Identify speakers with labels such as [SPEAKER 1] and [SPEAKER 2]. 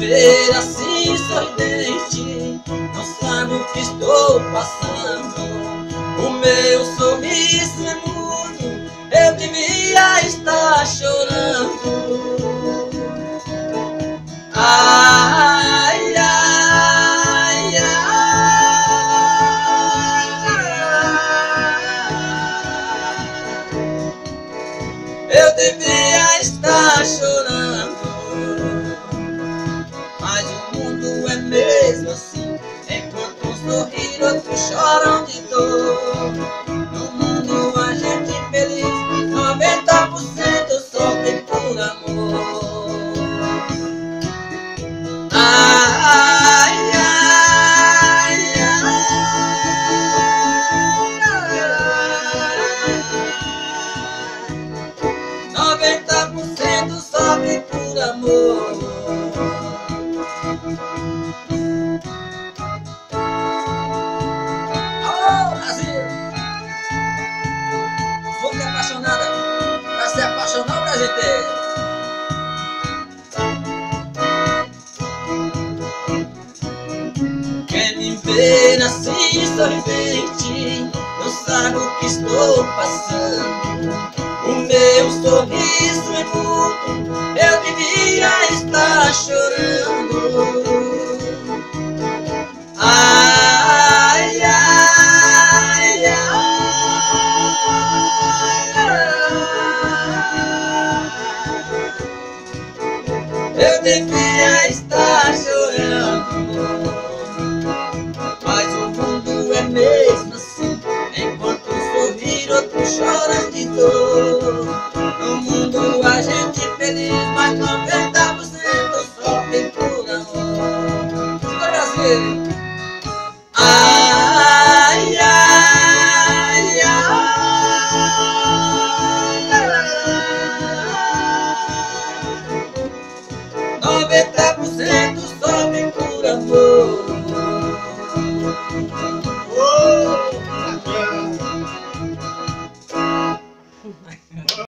[SPEAKER 1] ver assim sorridente, não sabe o que estou passando. O meu sorriso é mudo, eu devia estar chorando. Ai, ai, ai, eu devia estar chorando. Mas o mundo é mesmo assim, enquanto uns sorrir, outros choram de dor. No mundo a gente feliz, 90% sofre por amor. Ai, ai, ai, 90% sofre por amor. Oh, Brasil! Boca apaixonada pra se apaixonar o Brasil inteiro. Quem me vê assim sorridente, não sabe o que estou passando. O meu sorriso é mudo, eu devia estar chorando.